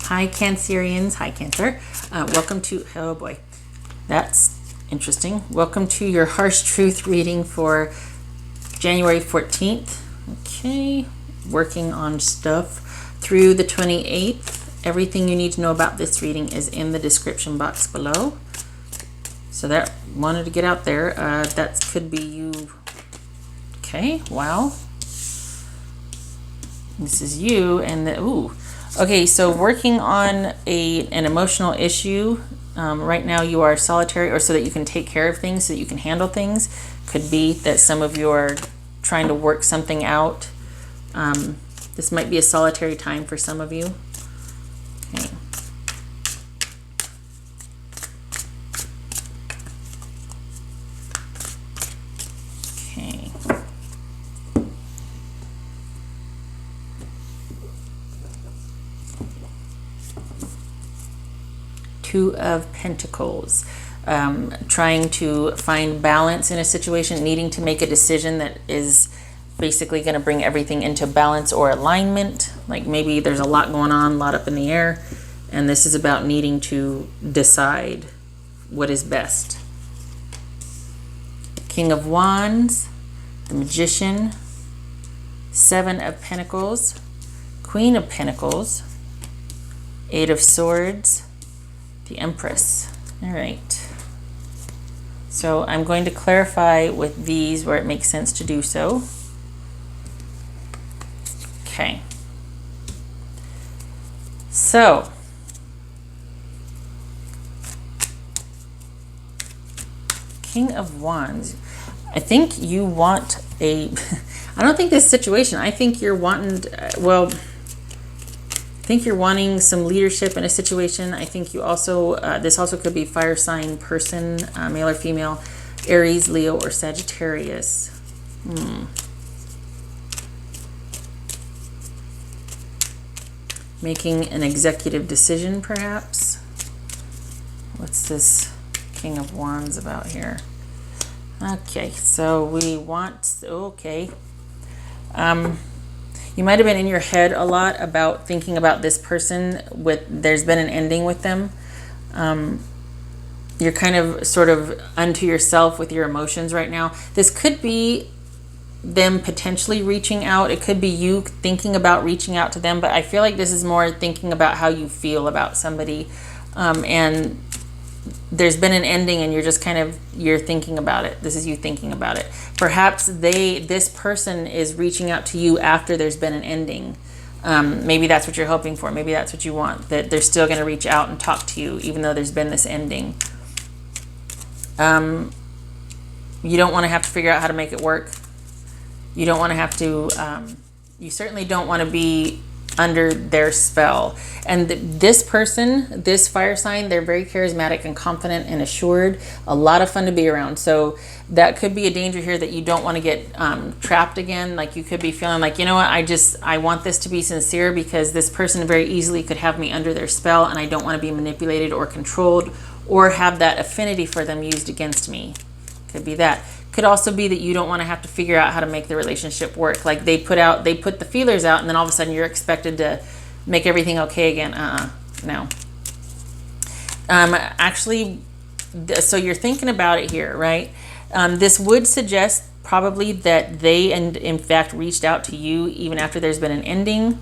Hi, Cancerians. Hi, Cancer. Welcome to, oh boy, that's interesting. Welcome to your Harsh Truth reading for January 14th. Okay, working on stuff through the 28th. Everything you need to know about this reading is in the description box below. So that wanted to get out there. That could be you. Okay, wow. This is you and the, ooh. Okay, so working on an emotional issue. Right now you are solitary, or so that you can take care of things, so that you can handle things. Could be that some of you are trying to work something out. This might be a solitary time for some of you. Okay. Okay. Two of Pentacles. Trying to find balance in a situation, needing to make a decision that is basically going to bring everything into balance or alignment. Like maybe there's a lot going on, a lot up in the air, and this is about needing to decide what is best. King of Wands, the Magician, Seven of Pentacles, Queen of Pentacles, Eight of Swords, the Empress. All right. So I'm going to clarify with these where it makes sense to do so. Okay. So King of Wands. I think you want a I don't think this situation, I think you're wanting I think you're wanting some leadership in a situation. I think you also, this also could be fire sign person, male or female, Aries, Leo, or Sagittarius. Making an executive decision, perhaps. What's this King of Wands about here? Okay, so we want, okay. You might have been in your head a lot about thinking about this person there's been an ending with them. You're kind of sort of unto yourself with your emotions right now. This could be them potentially reaching out. It could be you thinking about reaching out to them, but I feel like this is more thinking about how you feel about somebody. And there's been an ending and you're just kind of, you're thinking about it. This is you thinking about it. Perhaps this person is reaching out to you after there's been an ending. Maybe that's what you're hoping for. Maybe that's what you want, that they're still going to reach out and talk to you even though there's been this ending. You don't want to have to figure out how to make it work. You don't want to have to, you certainly don't want to be under their spell. And this person, this fire sign, they're very charismatic and confident and assured. A lot of fun to be around. So that could be a danger here, that you don't want to get trapped again. Like you could be feeling like, you know what, I want this to be sincere, because this person very easily could have me under their spell, and I don't want to be manipulated or controlled or have that affinity for them used against me. Could be that. Could also be that you don't want to have to figure out how to make the relationship work. Like they put the feelers out, and then all of a sudden you're expected to make everything okay again. No. Actually, so you're thinking about it here, right? This would suggest probably that they, in fact, reached out to you even after there's been an ending.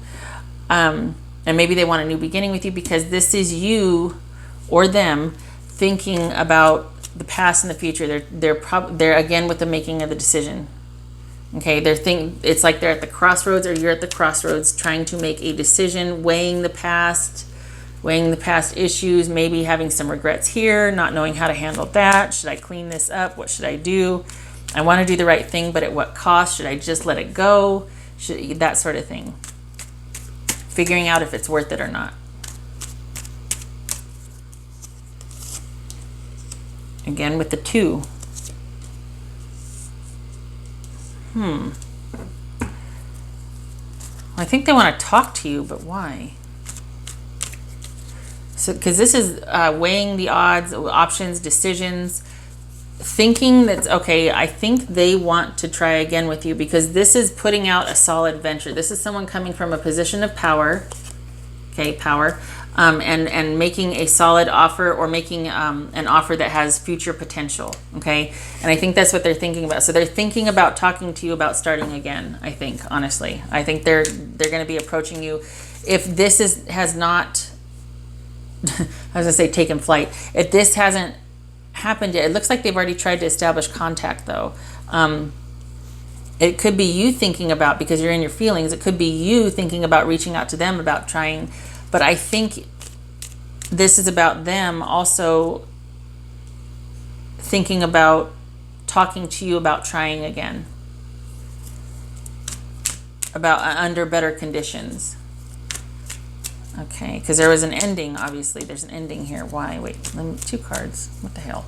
And maybe they want a new beginning with you, because this is you or them thinking about the past and the future. They're again with the making of the decision. Okay, it's like they're at the crossroads, or you're at the crossroads trying to make a decision, weighing the past issues, maybe having some regrets here, not knowing how to handle that. Should I clean this up? What should I do? I want to do the right thing, but at what cost? Should I just let it go? That sort of thing. Figuring out if it's worth it or not. Again with the 2. I think they want to talk to you, but why? So, because this is weighing the odds, options, decisions, thinking that, okay, I think they want to try again with you, because this is putting out a solid venture. This is someone coming from a position of power. okay, power, and making a solid offer, or making an offer that has future potential, okay? And I think that's what they're thinking about. So they're thinking about talking to you about starting again, I think, honestly. I think they're going to be approaching you. If this has not, I was going to say taken flight, if this hasn't happened yet, it looks like they've already tried to establish contact, though. It could be you thinking about, because you're in your feelings, it could be you thinking about reaching out to them about trying. But I think this is about them also thinking about talking to you about trying again, about under better conditions. Okay, because there was an ending, obviously. There's an ending here. Why? Wait, let me, 2 cards. What the hell?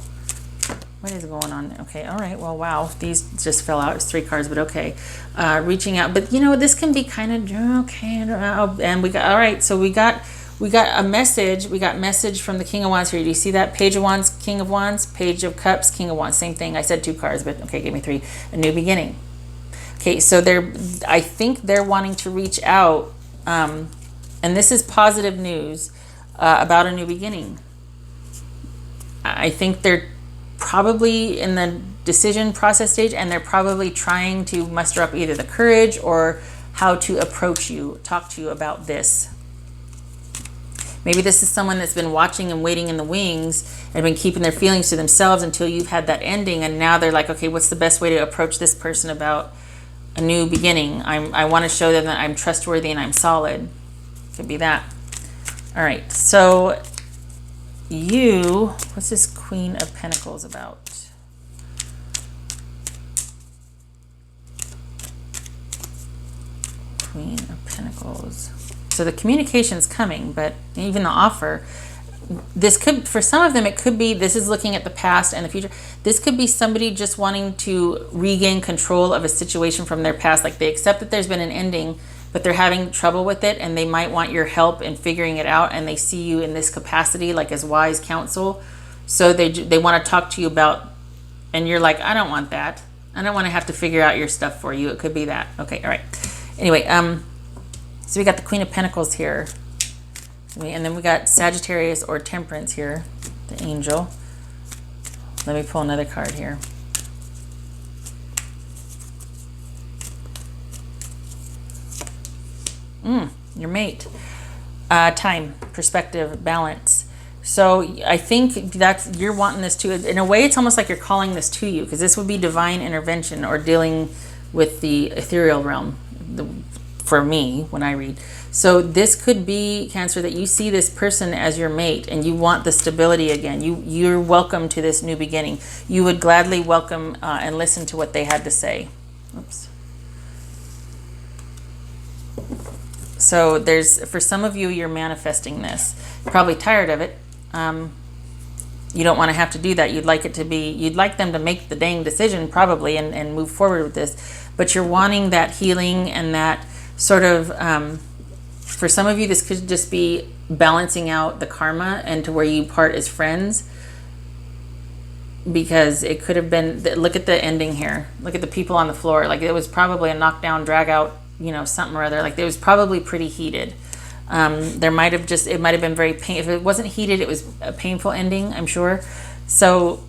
What is going on? Okay, all right, well, wow. These just fell out. It's 3 cards, but okay. Reaching out. But, you know, this can be kind of, okay. And we got, all right, so we got a message. We got message from the King of Wands here. Do you see that? Page of Wands, King of Wands, Page of Cups, King of Wands. Same thing. I said 2 cards, but okay, give me 3. A new beginning. Okay, so I think they're wanting to reach out, and this is positive news about a new beginning. I think they're probably in the decision process stage, and they're probably trying to muster up either the courage or how to approach you, talk to you about this. Maybe this is someone that's been watching and waiting in the wings and been keeping their feelings to themselves until you've had that ending, and now they're like, okay, what's the best way to approach this person about a new beginning? I want to show them that I'm trustworthy and I'm solid. Could be that. All right, so what's this Queen of Pentacles about? Queen of Pentacles. So the communication's coming, but even the offer, this could, for some of them, it could be, this is looking at the past and the future. This could be somebody just wanting to regain control of a situation from their past. Like they accept that there's been an ending, but they're having trouble with it, and they might want your help in figuring it out, and they see you in this capacity, like as wise counsel. So they want to talk to you about, and you're like, I don't want that. I don't want to have to figure out your stuff for you. It could be that. Okay, all right. Anyway, so we got the Queen of Pentacles here. And then we got Sagittarius or Temperance here, the Angel. Let me pull another card here. Your mate. Time, perspective, balance. So I think that's, you're wanting this to, in a way, it's almost like you're calling this to you, because this would be divine intervention or dealing with the ethereal realm, for me, when I read. So this could be, Cancer, that you see this person as your mate and you want the stability again. You're welcome to this new beginning. You would gladly welcome and listen to what they had to say. Oops. So there's, for some of you, you're manifesting this. You're probably tired of it. You don't want to have to do that. You'd like it to be, you'd like them to make the dang decision probably and move forward with this. But you're wanting that healing and that sort of, for some of you, this could just be balancing out the karma and to where you part as friends. Because it could have been, look at the ending here. Look at the people on the floor. Like it was probably a knockdown, drag out, you know, something or other. Like it was probably pretty heated. There might have just, it might have been very painful. If it wasn't heated, it was a painful ending, I'm sure. So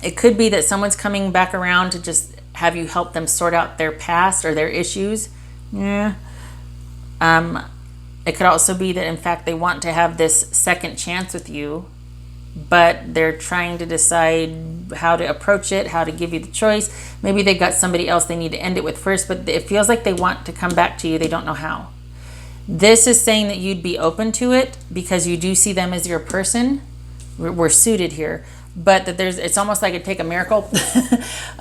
it could be that someone's coming back around to just have you help them sort out their past or their issues. Yeah. It could also be that, in fact, they want to have this second chance with you, but they're trying to decide how to approach it, how to give you the choice. Maybe they got somebody else they need to end it with first, but it feels like they want to come back to you. They don't know how. This is saying that you'd be open to it because you do see them as your person. We're suited here, but that it's almost like it'd take a miracle.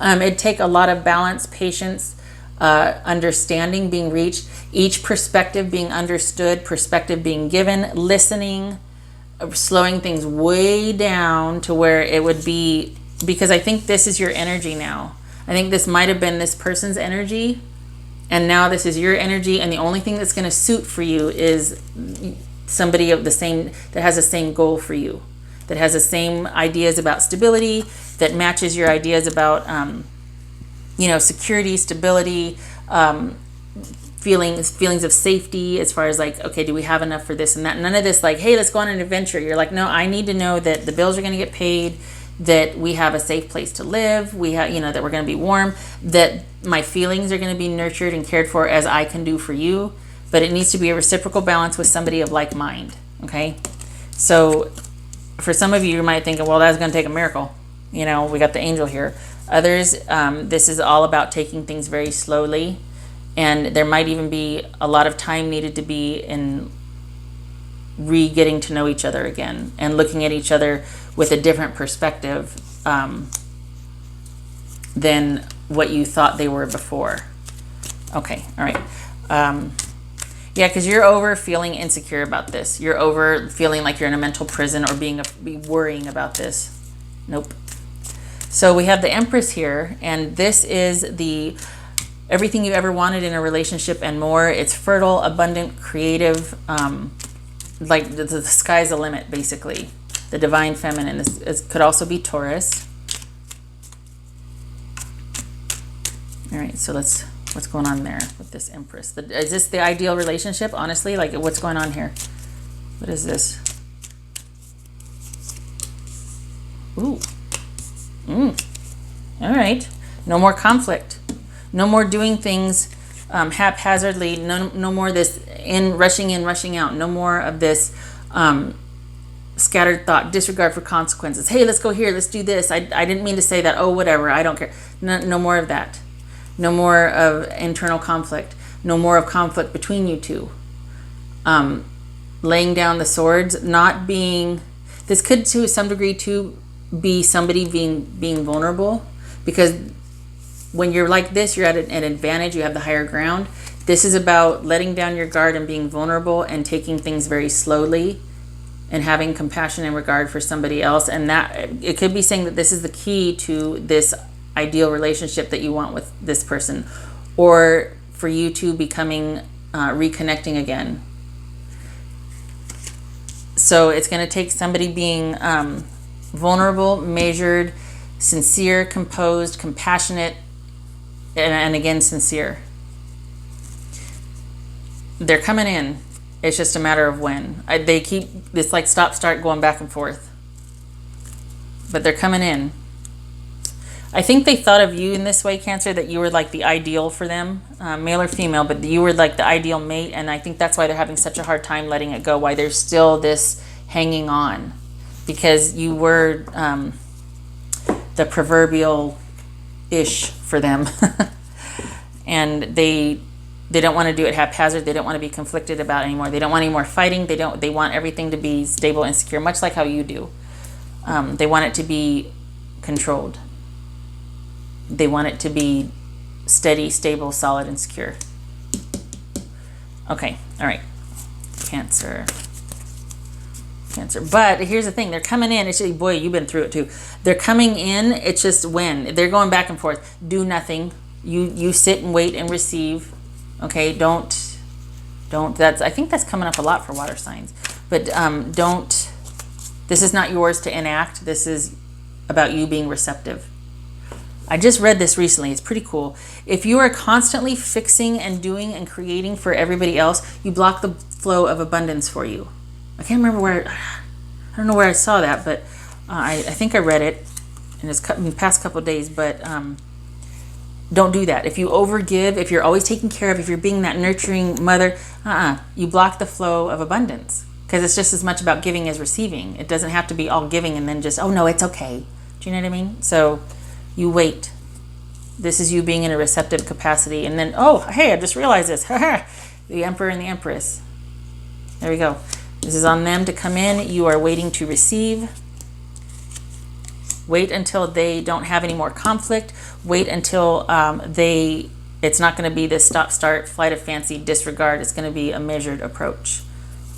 It'd take a lot of balance, patience, understanding being reached, each perspective being understood, perspective being given, listening, slowing things way down to where it would be, because I think this is your energy now. I think this might have been this person's energy, and now this is your energy, and the only thing that's going to suit for you is somebody of the same, that has the same goal for you, that has the same ideas about stability, that matches your ideas about, you know, security, stability, feelings of safety, as far as like, okay, do we have enough for this and that? None of this like, hey, let's go on an adventure. You're like, no, I need to know that the bills are going to get paid, that we have a safe place to live, we have, that we're going to be warm, that my feelings are going to be nurtured and cared for as I can do for you. But it needs to be a reciprocal balance with somebody of like mind. Okay, so for some of you might think, well, that's going to take a miracle. We got the angel here. Others, this is all about taking things very slowly, and there might even be a lot of time needed to be in getting to know each other again and looking at each other with a different perspective than what you thought they were before. Okay, all right. Yeah, because you're over feeling insecure about this. You're over feeling like you're in a mental prison or be worrying about this. Nope. So we have the Empress here, and this is everything you ever wanted in a relationship and more. It's fertile, abundant, creative, like the sky's the limit, basically. The divine feminine. This could also be Taurus. All right, so what's going on there with this Empress? Is this the ideal relationship, honestly? Like, what's going on here? What is this? Ooh. All right. No more conflict. No more doing things haphazardly. No more this rushing in, rushing out. No more of this scattered thought, disregard for consequences. Hey, let's go here. Let's do this. I didn't mean to say that. Oh, whatever. I don't care. No more of that. No more of internal conflict. No more of conflict between you two. Laying down the swords, not being... This could, to some degree, too, be somebody being vulnerable, because when you're like this, you're at an advantage. You have the higher ground. This is about letting down your guard and being vulnerable and taking things very slowly and having compassion and regard for somebody else. And that it could be saying that this is the key to this ideal relationship that you want with this person, or for you two becoming reconnecting again. So it's going to take somebody being vulnerable, measured, sincere, composed, compassionate, and again sincere. They're coming in. It's just a matter of when. They keep this like stop start going back and forth, but they're coming in. I think they thought of you in this way, Cancer, that you were like the ideal for them, male or female, but you were like the ideal mate, and I think that's why they're having such a hard time letting it go, why there's still this hanging on, because you were the proverbial-ish for them. And they don't want to do it haphazard. They don't want to be conflicted about it anymore. They don't want any more fighting. They want everything to be stable and secure, much like how you do. They want it to be controlled. They want it to be steady, stable, solid, and secure. Okay, all right. Cancer. But here's the thing. They're coming in. It's boy, you've been through it too. They're coming in. It's just when. They're going back and forth. Do nothing. You sit and wait and receive. Okay, don't. I think that's coming up a lot for water signs. But don't. This is not yours to enact. This is about you being receptive. I just read this recently. It's pretty cool. If you are constantly fixing and doing and creating for everybody else, you block the flow of abundance for you. I can't remember I don't know where I saw that, but I think I read it in the past couple of days, but don't do that. If you overgive, if you're always taking care of, if you're being that nurturing mother, you block the flow of abundance, because it's just as much about giving as receiving. It doesn't have to be all giving and then just, oh no, it's okay. Do you know what I mean? So you wait. This is you being in a receptive capacity. And then, oh, hey, I just realized this. The Emperor and the Empress. There we go. This is on them to come in. You are waiting to receive. Wait until they don't have any more conflict. Wait until it's not going to be this stop, start, flight of fancy, disregard. It's going to be a measured approach.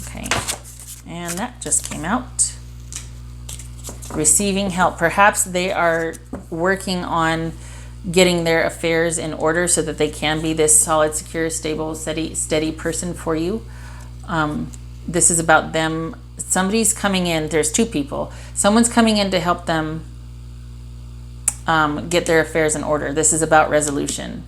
Okay. And that just came out. Receiving help. Perhaps they are working on getting their affairs in order so that they can be this solid, secure, stable, steady person for you. This is about them. Somebody's coming in. There's two people. Someone's coming in to help them get their affairs in order. This is about resolution.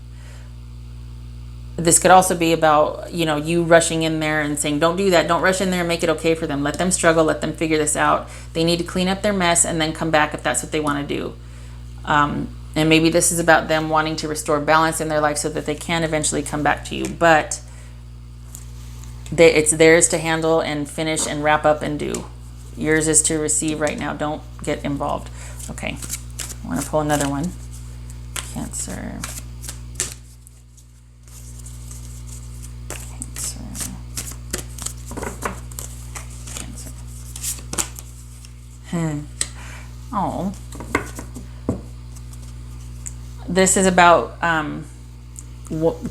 This could also be about, you know, you rushing in there and saying, don't do that. Don't rush in there and make it okay for them. Let them struggle. Let them figure this out. They need to clean up their mess and then come back if that's what they want to do. And maybe this is about them wanting to restore balance in their life so that they can eventually come back to you. But it's theirs to handle and finish and wrap up and do. Yours is to receive right now. Don't get involved. Okay. I want to pull another one. Cancer. Oh, this is about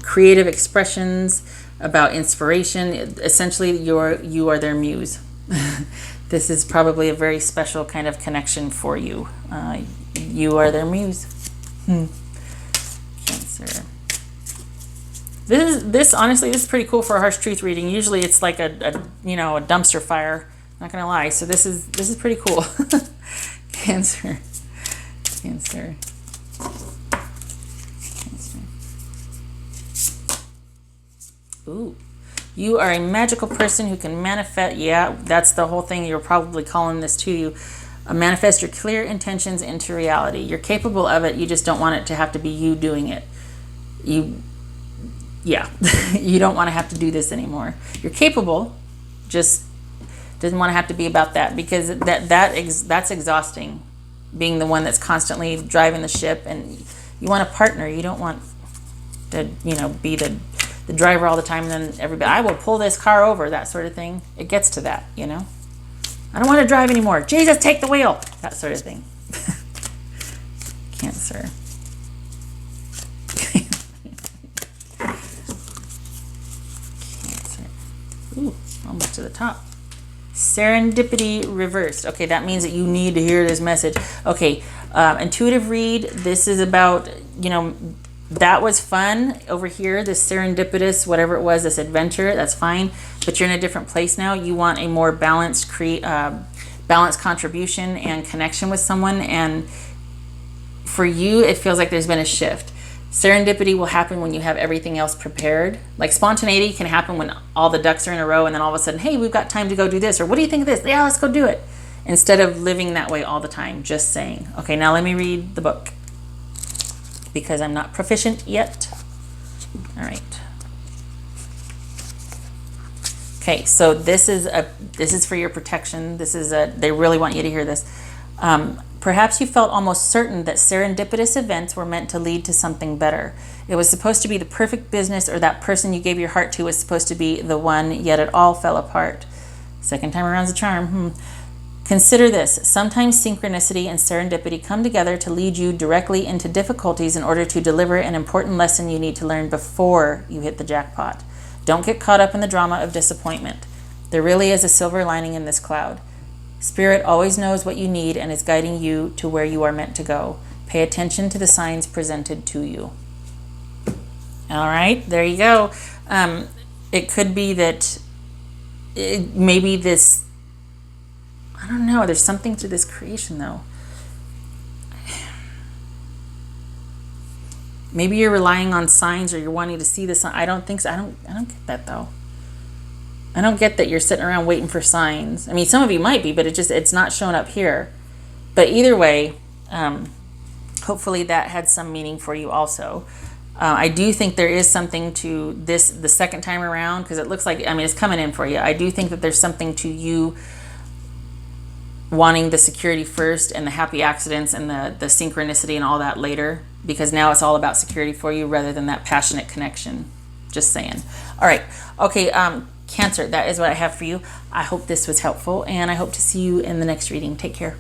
creative expressions, about inspiration. Essentially, you are their muse. This is probably a very special kind of connection for you. You are their muse. Cancer. This honestly, this is pretty cool for a harsh truth reading. Usually, it's like a dumpster fire. Not gonna lie. So this is pretty cool. Cancer. Cancer. Cancer. Ooh. You are a magical person who can manifest. Yeah, that's the whole thing. You're probably calling this to you. Manifest your clear intentions into reality. You're capable of it. You just don't want it to have to be you doing it. Yeah. You don't want to have to do this anymore. You're capable. Just doesn't want to have to be about that, because that's exhausting, being the one that's constantly driving the ship. And you want a partner. You don't want to be the driver all the time, and then everybody, I will pull this car over, that sort of thing. It gets to that, I don't want to drive anymore, Jesus, take the wheel, that sort of thing. Cancer. Cancer. Ooh, almost to the top. Serendipity reversed. Okay, that means that you need to hear this message. Okay, intuitive read. This is about, that was fun over here, this serendipitous, whatever it was, this adventure, that's fine. But you're in a different place now. You want a more balanced contribution and connection with someone. And for you, it feels like there's been a shift. Serendipity will happen when you have everything else prepared. Like spontaneity can happen when all the ducks are in a row, and then all of a sudden, hey, we've got time to go do this, or what do you think of this? Yeah, let's go do it. Instead of living that way all the time, just saying. Okay, now let me read the book, because I'm not proficient yet. All right. Okay, so this is for your protection. They really want you to hear this. Perhaps you felt almost certain that serendipitous events were meant to lead to something better. It was supposed to be the perfect business, or that person you gave your heart to was supposed to be the one, yet it all fell apart. Second time around's a charm. Consider this. Sometimes synchronicity and serendipity come together to lead you directly into difficulties in order to deliver an important lesson you need to learn before you hit the jackpot. Don't get caught up in the drama of disappointment. There really is a silver lining in this cloud. Spirit always knows what you need and is guiding you to where you are meant to go. Pay attention to the signs presented to you. All right, there you go. It could be that maybe this, I don't know, there's something to this creation though. Maybe you're relying on signs, or you're wanting to see the sign. I don't think so. I don't get that though. I don't get that you're sitting around waiting for signs. I mean, some of you might be, but it's not showing up here. But either way, hopefully that had some meaning for you also. I do think there is something to this the second time around, because it looks like, it's coming in for you. I do think that there's something to you wanting the security first and the happy accidents and the synchronicity and all that later, because now it's all about security for you rather than that passionate connection. Just saying. All right. Okay. Cancer, that is what I have for you. I hope this was helpful, and I hope to see you in the next reading. Take care.